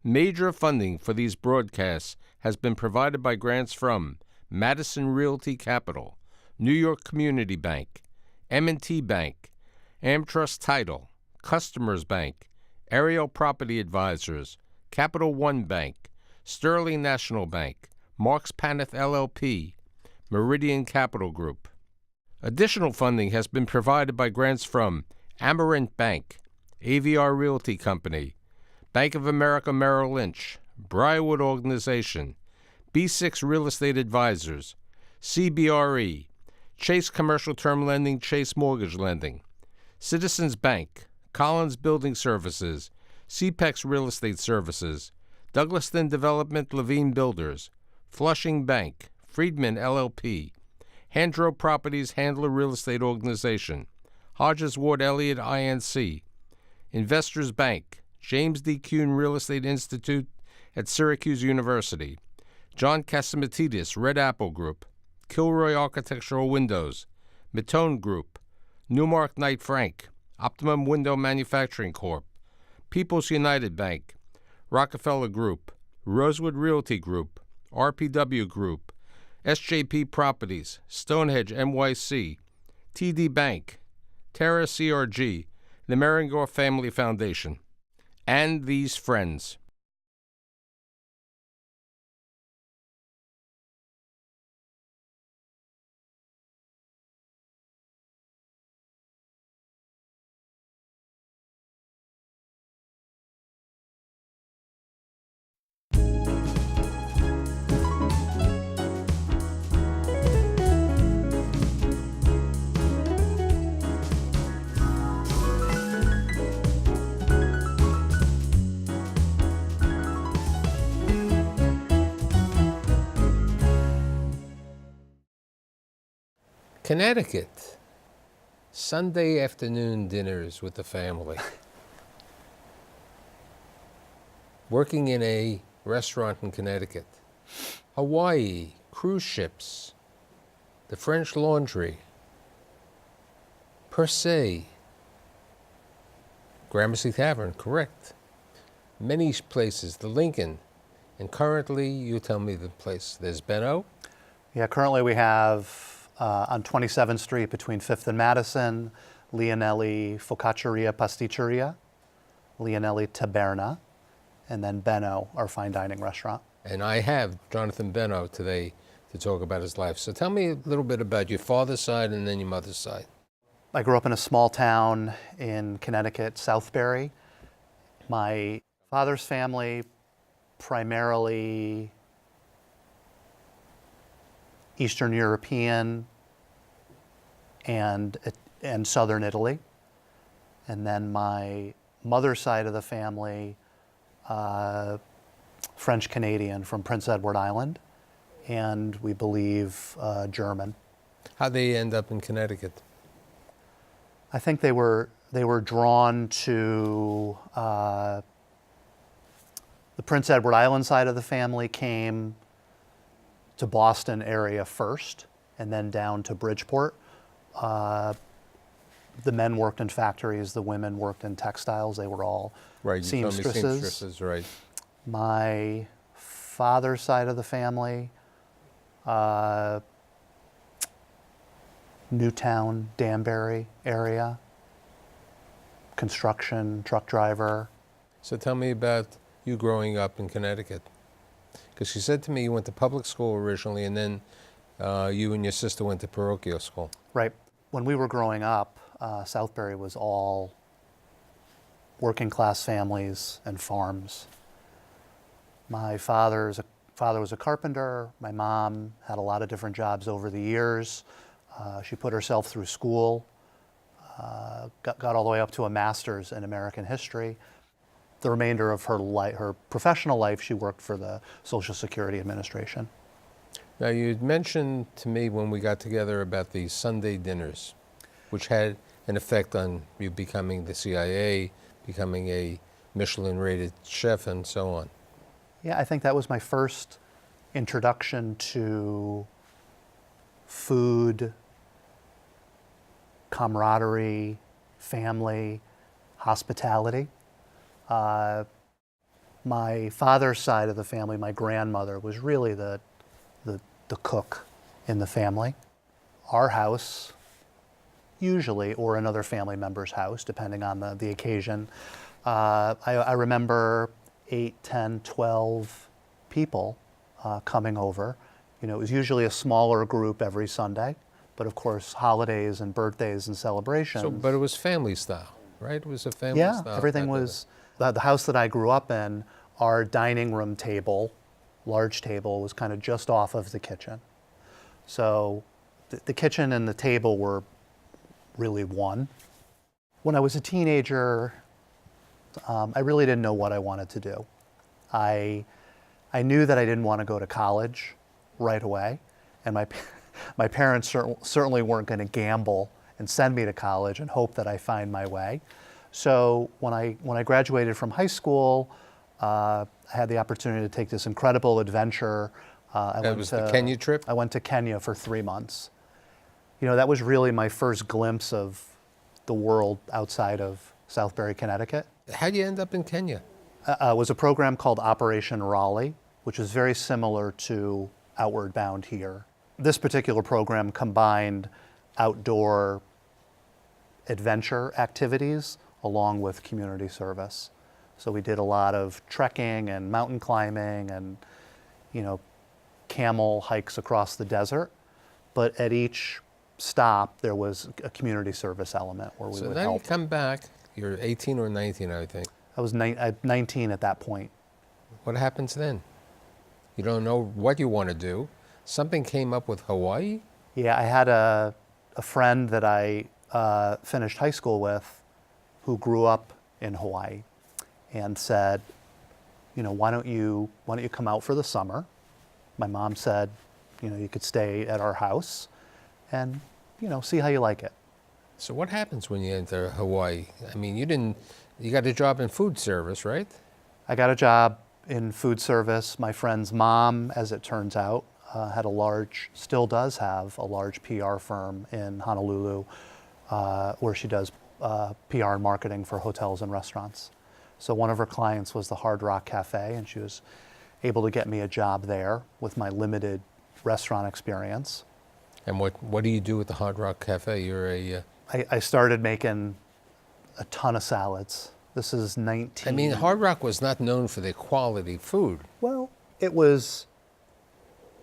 Major funding for these broadcasts has been provided by grants from Madison Realty Capital, New York Community Bank, M&T Bank, AmTrust Title, Customers Bank, Ariel Property Advisors, Capital One Bank, Sterling National Bank, Marks Paneth LLP, Meridian Capital Group. Additional funding has been provided by grants from Amarant Bank, AVR Realty Company, Bank of America Merrill Lynch, Briarwood Organization, B6 Real Estate Advisors, CBRE, Chase Commercial Term Lending, Chase Mortgage Lending, Citizens Bank, Collins Building Services, CPEX Real Estate Services, Douglaston Development, Levine Builders, Flushing Bank, Friedman LLP, Handro Properties Handler Real Estate Organization, Hodges Ward Elliott INC, Investors Bank, James D. Kuhn Real Estate Institute at Syracuse University, John Catsimatidis Red Apple Group, Kilroy Architectural Windows, Matone Group, Newmark Knight Frank, Optimum Window Manufacturing Corp., People's United Bank, Rockefeller Group, Rosewood Realty Group, RPW Group, SJP Properties, Stonehenge NYC, TD Bank, Terra CRG, the Merringore Family Foundation, and these friends. Connecticut, Sunday afternoon dinners with the family. Working in a restaurant in Connecticut. Hawaii, cruise ships, the French Laundry, Per se, Gramercy Tavern, correct. Many places, the Lincoln, and currently, you tell me the place, there's Benno? Yeah, currently we have on 27th Street between 5th and Madison, Leonelli Focacceria, Pasticceria, Leonelli Taberna, and then Benno, our fine dining restaurant. And I have Jonathan Benno today to talk about his life. So tell me a little bit about your father's side and then your mother's side. I grew up in a small town in Connecticut, Southbury. My father's family, primarily Eastern European and Southern Italy. And then my mother's side of the family, French Canadian from Prince Edward Island, and we believe German. How'd they end up in Connecticut? I think they were drawn to the Prince Edward Island side of the family came to Boston area first, and then down to Bridgeport. The men worked in factories, the women worked in textiles. They were all seamstresses. Seamstresses, right. My father's side of the family, Newtown, Danbury area, construction, truck driver. So tell me about you growing up in Connecticut. Because you said to me you went to public school originally, and then you and your sister went to parochial school. Right. When we were growing up, Southbury was all working class families and farms. My father was a carpenter. My mom had a lot of different jobs over the years. She put herself through school, got all the way up to a master's in American history. The remainder of her life, her professional life, she worked for the Social Security Administration. Now, you'd mentioned to me when we got together about the Sunday dinners, which had an effect on you becoming the CIA, becoming a Michelin-rated chef, and so on. Yeah, I think that was my first introduction to food, camaraderie, family, hospitality. My father's side of the family, my grandmother, was really the cook in the family. Our house, usually, or another family member's house, depending on the occasion. I remember 8, 10, 12 people coming over. You know, it was usually a smaller group every Sunday, but of course, holidays and birthdays and celebrations. So, but it was family style, right? It was a family Yeah, style. everything was, the house that I grew up in, our dining room table, large table, was kind of just off of the kitchen. So the kitchen and the table were really one. When I was a teenager, I really didn't know what I wanted to do. I knew that I didn't want to go to college right away, and my parents certainly weren't going to gamble and send me to college and hope that I find my way. So when I graduated from high school, I had the opportunity to take this incredible adventure. That was the Kenya trip? I went to Kenya for 3 months. You know, that was really my first glimpse of the world outside of Southbury, Connecticut. How did you end up in Kenya? It was a program called Operation Raleigh, which was very similar to Outward Bound here. This particular program combined outdoor adventure activities along with community service. So we did a lot of trekking and mountain climbing and, you know, camel hikes across the desert. But at each stop, there was a community service element where we would help. So then you come back, you're 18 or 19, I think. I was 19 at that point. What happens then? You don't know what you want to do. Something came up with Hawaii? Yeah, I had a friend that I finished high school with who grew up in Hawaii and said, you know, why don't you come out for the summer? My mom said, you know, you could stay at our house and, you know, see how you like it. So what happens when you enter Hawaii? I mean, you got a job in food service, right? I got a job in food service. My friend's mom, as it turns out, still does have a large PR firm in Honolulu where she does PR and marketing for hotels and restaurants. So one of her clients was the Hard Rock Cafe, and she was able to get me a job there with my limited restaurant experience. And what do you do at the Hard Rock Cafe? You're I started making a ton of salads. This is 19. I mean, Hard Rock was not known for their quality food. Well, it was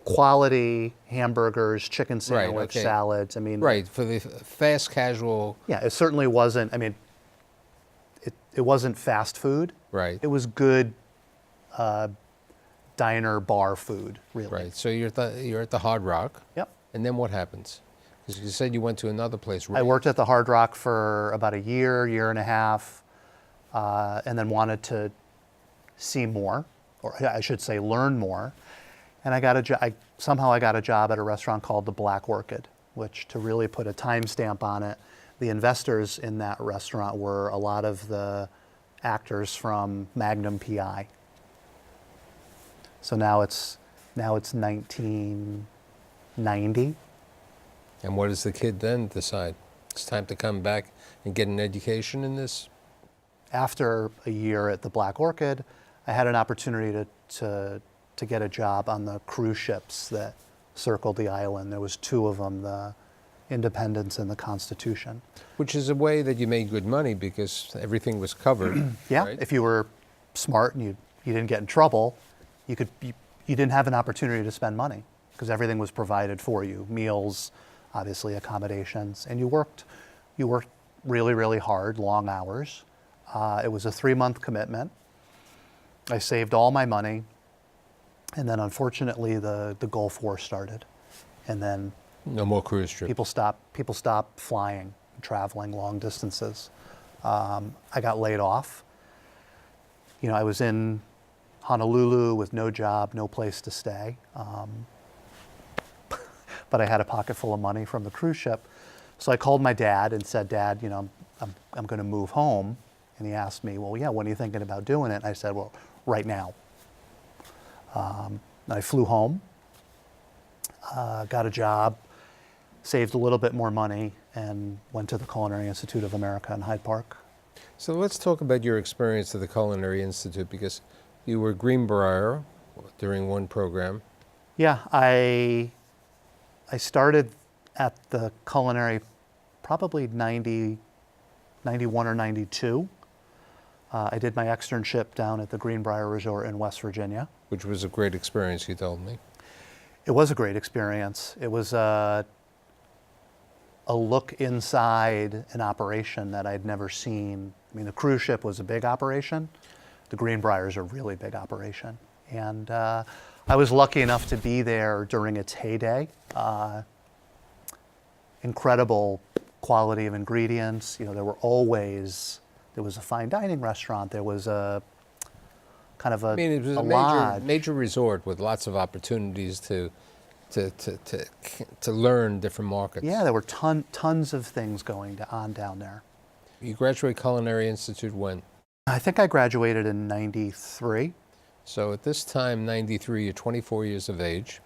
quality hamburgers, chicken sandwich, salads. I mean, right, for the fast casual. Yeah, it certainly wasn't. I mean, it wasn't fast food. Right. It was good diner bar food, really. Right. So you're at the Hard Rock. Yep. And then what happens? Because you said you went to another place. Right? I worked at the Hard Rock for about a year and a half, and then wanted to see more, or I should say learn more. And I got somehow I got a job at a restaurant called the Black Orchid, which, to really put a timestamp on it, the investors in that restaurant were a lot of the actors from Magnum PI. So now it's 1990. And what does the kid then decide? It's time to come back and get an education in this? After a year at the Black Orchid, I had an opportunity to get a job on the cruise ships that circled the island. There was 2 of them, the Independence and the Constitution. Which is a way that you made good money because everything was covered. Yeah, right? If you were smart and you didn't get in trouble, you didn't have an opportunity to spend money because everything was provided for you, meals, obviously accommodations, and you worked really, really hard, long hours. It was a 3-month commitment. I saved all my money, and then unfortunately the Gulf War started, and then no more cruise trips. People stopped flying, traveling long distances. I got laid off. You know, I was in Honolulu with no job, no place to stay. But I had a pocket full of money from the cruise ship. So I called my dad and said, Dad, you know, I'm going to move home. And he asked me, well, yeah, when are you thinking about doing it? And I said, well, right now. And I flew home, got a job, saved a little bit more money, and went to the Culinary Institute of America in Hyde Park. So let's talk about your experience at the Culinary Institute, because You were Greenbrier during one program. Yeah, I started at the culinary probably 91 or 92. I did my externship down at the Greenbrier Resort in West Virginia. Which was a great experience, you told me. It was a great experience. It was a look inside an operation that I'd never seen. I mean, the cruise ship was a big operation. The Greenbrier is a really big operation. And I was lucky enough to be there during its heyday. Incredible quality of ingredients. You know, there was a fine dining restaurant. There was a kind of a, I mean, it was a lodge. major resort with lots of opportunities to learn different markets. Yeah, there were tons of things going on down there. You graduated Culinary Institute when? I think I graduated in 93. So at this time, 93, you're 24 years of age.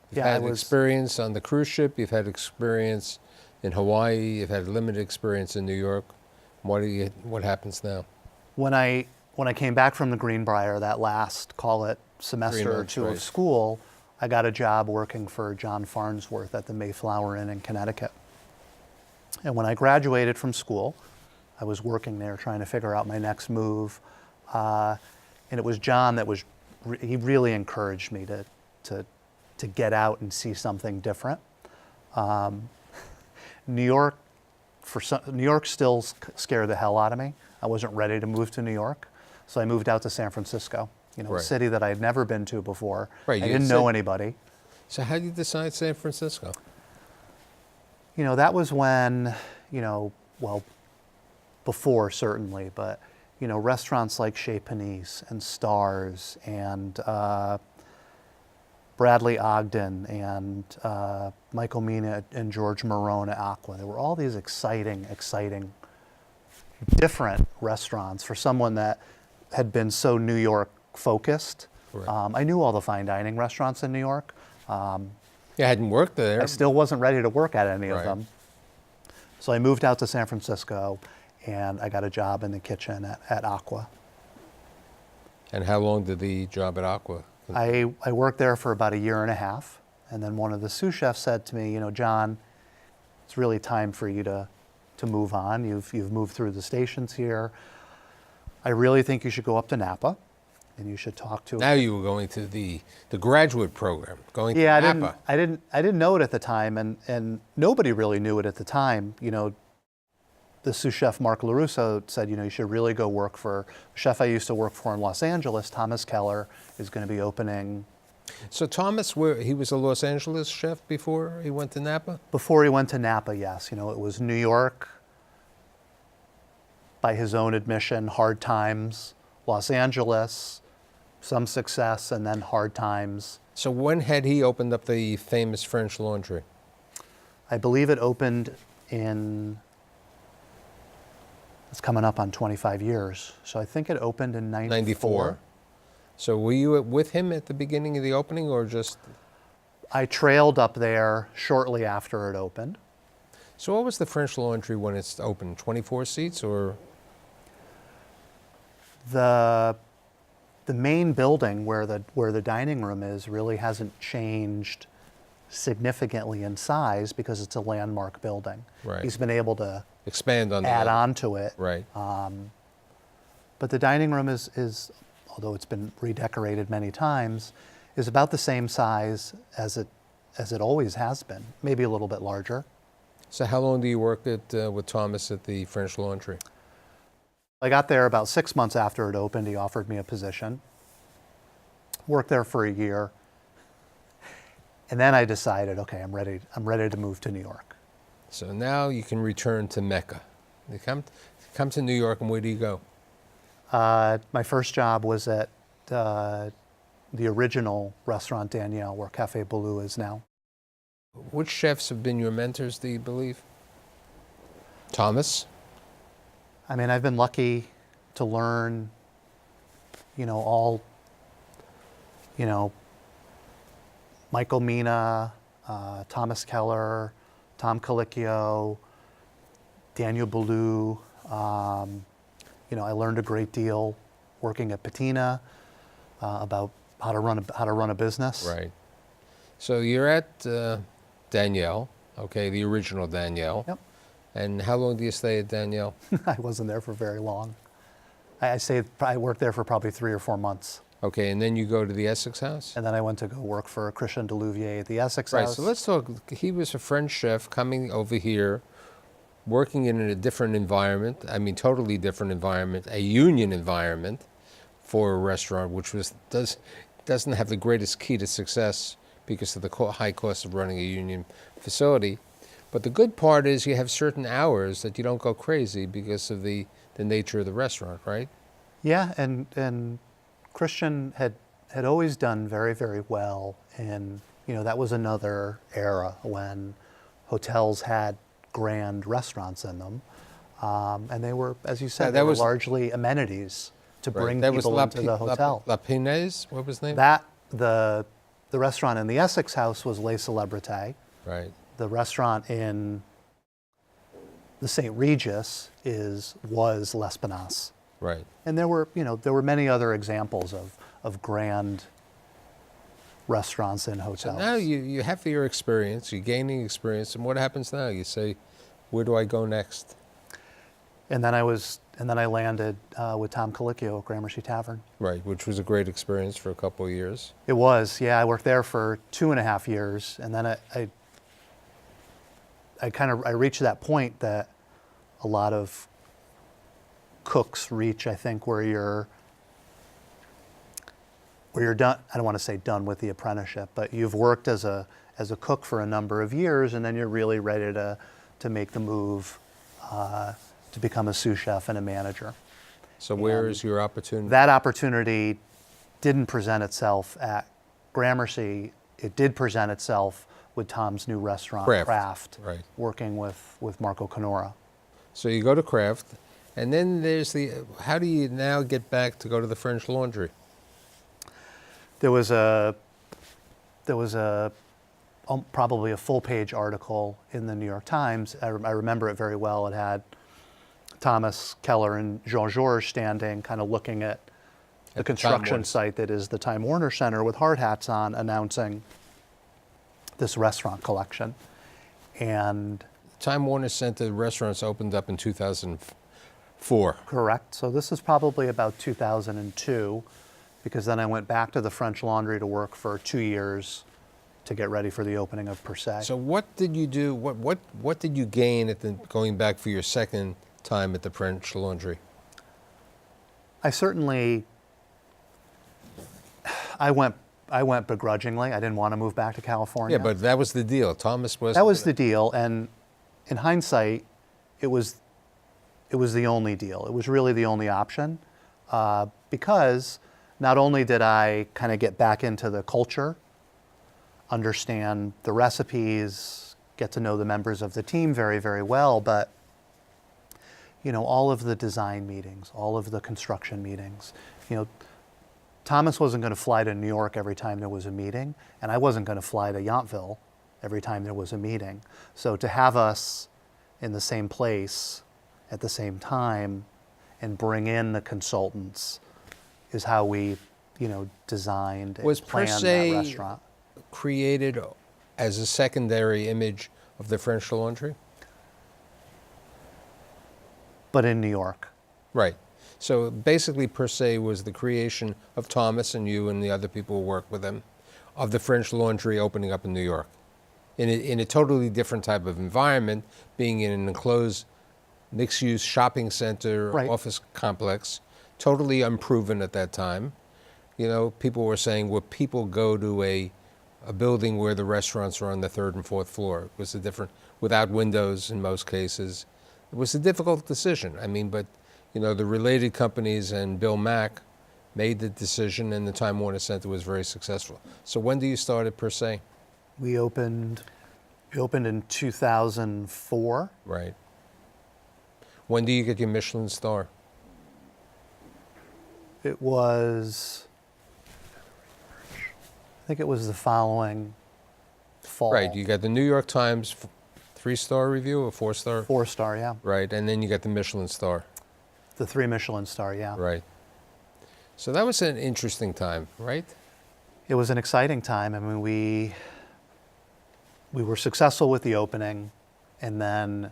You've Yeah, had experience on the cruise ship, you've had experience in Hawaii, you've had limited experience in New York. What happens now? When I came back from the Greenbrier, that last, call it, semester or two of school, I got a job working for John Farnsworth at the Mayflower Inn in Connecticut. And when I graduated from school, I was working there trying to figure out my next move. And it was John that he really encouraged me to get out and see something different. New York still scared the hell out of me. I wasn't ready to move to New York. So I moved out to San Francisco, a city that I had never been to before. Right, I didn't know anybody. So how did you decide San Francisco? That was when, well, before certainly, but, restaurants like Chez Panisse and Stars and Bradley Ogden and Michael Mina and George Marone at Aqua. There were all these exciting, different restaurants for someone that had been so New York focused. I knew all the fine dining restaurants in New York. You hadn't worked there. I still wasn't ready to work at any of them. So I moved out to San Francisco and I got a job in the kitchen at Aqua. And how long did the job at Aqua? I worked there for about a year and a half. And then one of the sous chefs said to me, John, it's really time for you to move on. You've moved through the stations here. I really think you should go up to Napa and you should talk to. Now you were going to the graduate program, going to Napa. I didn't know it at the time, and nobody really knew it at the time. The sous chef Mark LaRusso said, you should really go work for a chef I used to work for in Los Angeles. Thomas Keller is going to be opening. So Thomas, he was a Los Angeles chef before he went to Napa? Before he went to Napa, yes. It was New York, by his own admission, hard times, Los Angeles, some success, and then hard times. So when had he opened up the famous French Laundry? I believe it opened it's coming up on 25 years. So I think it opened in 94. So were you with him at the beginning of the opening or just? I trailed up there shortly after it opened. So what was the French Laundry when it's opened? 24 seats or? The main building where the dining room is really hasn't changed significantly in size because it's a landmark building. Right. He's been able to expand on add on to it. Right. But the dining room is, although it's been redecorated many times, is about the same size as it always has been, maybe a little bit larger. So how long do you work with Thomas at the French Laundry? I got there about 6 months after it opened. He offered me a position. Worked there for a year. And then I decided, okay, I'm ready to move to New York. So now you can return to Mecca. You come to New York, and where do you go? My first job was at the original restaurant Danielle, where Cafe Boulou is now. Which chefs have been your mentors, do you believe? Thomas? I mean, I've been lucky to learn, Michael Mina, Thomas Keller, Tom Colicchio, Daniel Boulou. I learned a great deal working at Patina, about how to run a business. Right. So you're at Danielle, okay, the original Danielle. Yep. And how long do you stay at Danielle? I wasn't there for very long. I worked there for probably 3 or 4 months. Okay, and then you go to the Essex House? And then I went to go work for Christian Delouvier at the Essex Right, House. so let's talk. He was a French chef coming over here, working in a different environment. I mean, totally different environment, a union environment for a restaurant, which doesn't have the greatest key to success because of the high cost of running a union facility. But the good part is you have certain hours that you don't go crazy because of the nature of the restaurant, right? Yeah, and Christian had always done very, very well. And, that was another era when hotels had grand restaurants in them. And they were, as you said, they were largely amenities to bring people into the hotel. La Pinaise, what was the name? The restaurant in the Essex House was Les Celebrités. Right. The restaurant in the St. Regis was L'Espinasse. Right. And there were many other examples of grand restaurants in hotels. So now you have your experience, you're gaining experience, and what happens now? You say, where do I go next? And then I landed with Tom Colicchio at Gramercy Tavern. Right, which was a great experience for a couple of years. It was, yeah. I worked there for 2.5 years, and then I reached that point that a lot of cooks reach, I think, where you're done. I don't want to say done with the apprenticeship, but you've worked as a cook for a number of years, and then you're really ready to make the move to become a sous chef and a manager. So where is your opportunity? That opportunity didn't present itself at Gramercy. It did present itself with Tom's new restaurant, Craft, right. Working with Marco Canora. So you go to Craft, and then there's how do you now get back to go to the French Laundry? There was probably a full-page article in the New York Times. I remember it very well. It had Thomas Keller and Jean-Georges standing, kind of looking at the construction site that is the Time Warner Center with hard hats on, announcing this restaurant collection. And Time Warner Center restaurants opened up in 2004. Correct. So this is probably about 2002, because then I went back to the French Laundry to work for 2 years to get ready for the opening of Per Se. So what did you do? What did you gain going back for your second time at the French Laundry? I went begrudgingly. I didn't want to move back to California. Yeah, but that was the deal. Thomas was. That was the deal, and in hindsight, it was the only deal. It was really the only option, because not only did I kind of get back into the culture, understand the recipes, get to know the members of the team very, very well, but all of the design meetings, all of the construction meetings, Thomas wasn't going to fly to New York every time there was a meeting, and I wasn't going to fly to Yountville every time there was a meeting. So to have us in the same place at the same time and bring in the consultants is how we, designed and planned that restaurant. Created as a secondary image of the French Laundry? But in New York. Right. So basically, Per Se was the creation of Thomas and you and the other people who work with him, of the French Laundry opening up in New York, in a totally different type of environment, being in an enclosed mixed-use shopping center, right. Office complex, totally unproven at that time. People were saying, would people go to a building where the restaurants are on the 3rd and 4th floor? It was without windows in most cases. It was a difficult decision. But the related companies and Bill Mack made the decision, and the Time Warner Center was very successful. So when do you start at Per Se? We opened in 2004. Right. When do you get your Michelin star? It was, I think it was the following fall. Right, you got the New York Times 3-star review or 4-star? 4-star, yeah. Right, and then you got the Michelin star. The 3 Michelin star, yeah. Right. So that was an interesting time, right? It was an exciting time. I mean, we were successful with the opening, and then,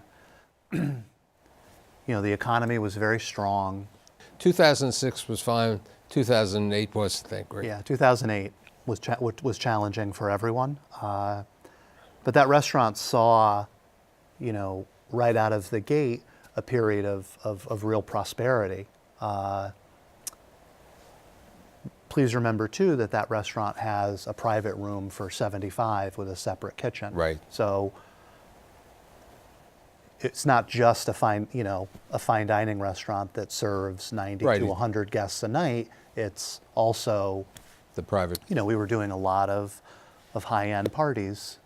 the economy was very strong. 2006 was fine. 2008 wasn't that great. Yeah, 2008 was challenging for everyone. But that restaurant saw, right out of the gate, a period of real prosperity. Please remember, too, that restaurant has a private room for 75 with a separate kitchen. Right. So it's not just a fine dining restaurant that serves 90 Right. to 100 guests a night. It's also, The private. we were doing a lot of high-end parties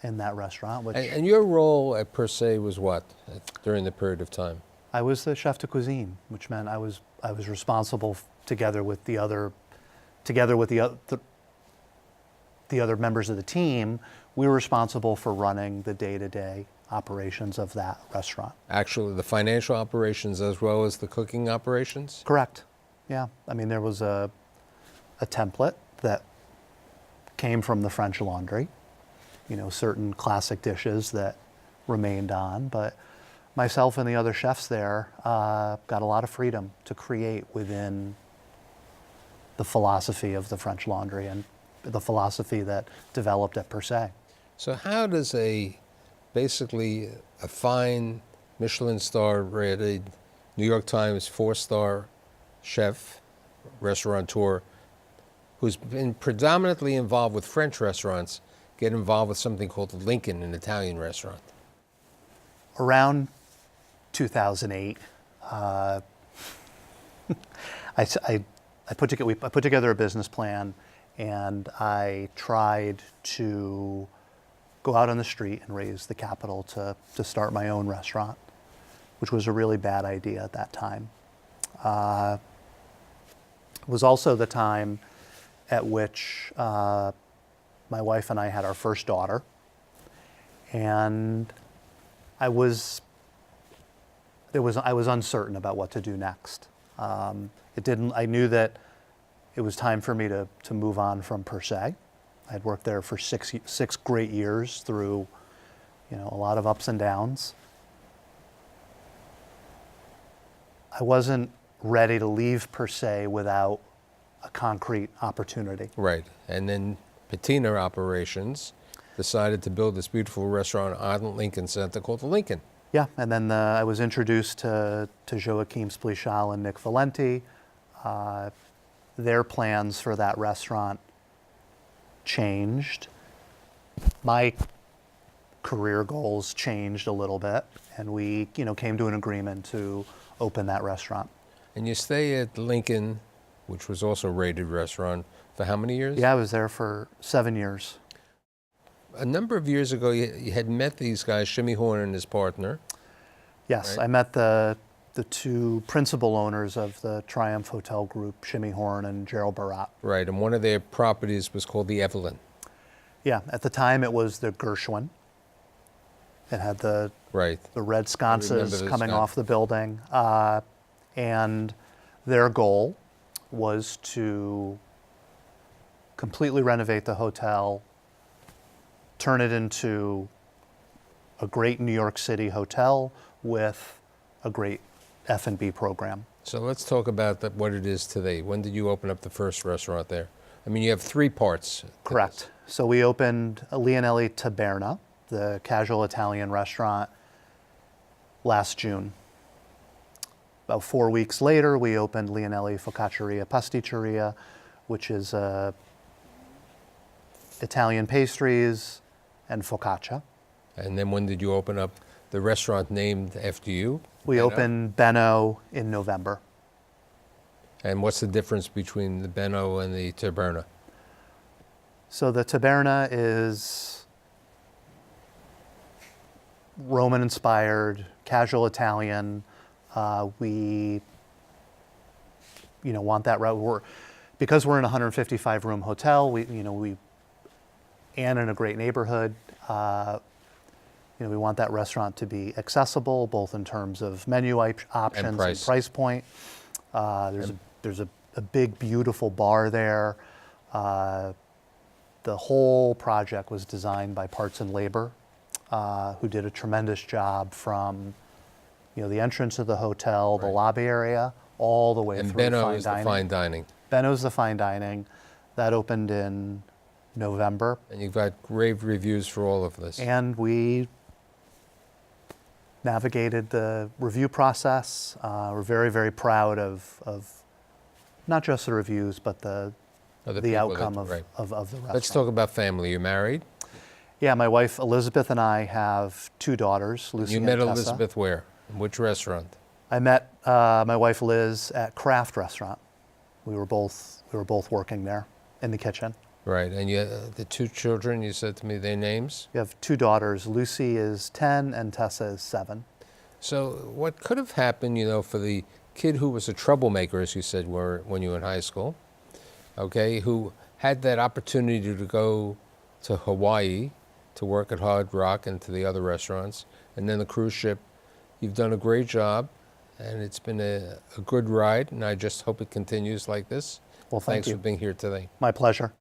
in that restaurant. Which And your role at Per Se was what during the period of time? I was the chef de cuisine, which meant I was responsible together with the other members of the team. We were responsible for running the day-to-day operations of that restaurant. Actually, the financial operations as well as the cooking operations? Correct. Yeah. I mean, there was a template that came from the French Laundry, certain classic dishes that remained on, but myself and the other chefs there got a lot of freedom to create within the philosophy of the French Laundry and the philosophy that developed at Per Se. So how does basically a fine Michelin star rated New York Times 4-star chef, restaurateur, who's been predominantly involved with French restaurants, get involved with something called Lincoln, an Italian restaurant? Around 2008, I put together a business plan, and I tried to go out on the street and raise the capital to start my own restaurant, which was a really bad idea at that time. It was also the time at which my wife and I had our first daughter, and I was uncertain about what to do next. I knew that it was time for me to move on from Per Se. I'd worked there for six great years through, a lot of ups and downs. I wasn't ready to leave Per Se without a concrete opportunity. Right. And then Patina Operations decided to build this beautiful restaurant on Lincoln Center called the Lincoln. Yeah, and then I was introduced to Joachim Splichal and Nick Valenti. Their plans for that restaurant changed. My career goals changed a little bit, and we, came to an agreement to open that restaurant. And you stay at Lincoln, which was also a rated restaurant, for how many years? Yeah, I was there for 7 years. A number of years ago, you had met these guys, Shimmy Horn and his partner. Yes, right? I met the two principal owners of the Triumph Hotel group, Shimmy Horn and Gerald Barat. Right, and one of their properties was called the Evelyn. Yeah, at the time it was the Gershwin. It had the red sconces coming off the building. And their goal was to completely renovate the hotel, turn it into a great New York City hotel with a great F&B program. So let's talk about what it is today. When did you open up the first restaurant there? I mean, you have 3 parts. Correct. So we opened Leonelli Taberna, the casual Italian restaurant, last June. About 4 weeks later, we opened Leonelli Focacceria, Pasticceria, which is Italian pastries and focaccia. And then when did you open up the restaurant named after you? We Benno? opened Benno in November. And what's the difference between the Benno and the Taberna? So the Taberna is Roman-inspired, casual Italian. We, want that route. Because we're in a 155-room hotel. And in a great neighborhood. We want that restaurant to be accessible, both in terms of menu options and price point. There's a a big, beautiful bar there. The whole project was designed by Parts and Labor, who did a tremendous job from, the entrance of the hotel, the lobby area, all the way And through Benno fine is dining. the fine dining. Benno's the fine dining. That opened in November. And you've got rave reviews for all of this. And we navigated the review process. We're very, very proud of not just the reviews, but the outcome of the restaurant. Let's talk about family. You're married? Yeah, my wife Elizabeth and I have 2 daughters, Lucy You and met Tessa. Elizabeth where? In which restaurant? I met my wife Liz at Craft Restaurant. We were both working there in the kitchen. Right, and you, the 2 children, you said to me their names? We have 2 daughters. Lucy is 10 and Tessa is 7. So what could have happened, for the kid who was a troublemaker, as you said, when you were in high school, okay, who had that opportunity to go to Hawaii to work at Hard Rock and to the other restaurants, and then the cruise ship. You've done a great job, and it's been a good ride, and I just hope it continues like this. Well, thank you. Thanks for being here today. My pleasure.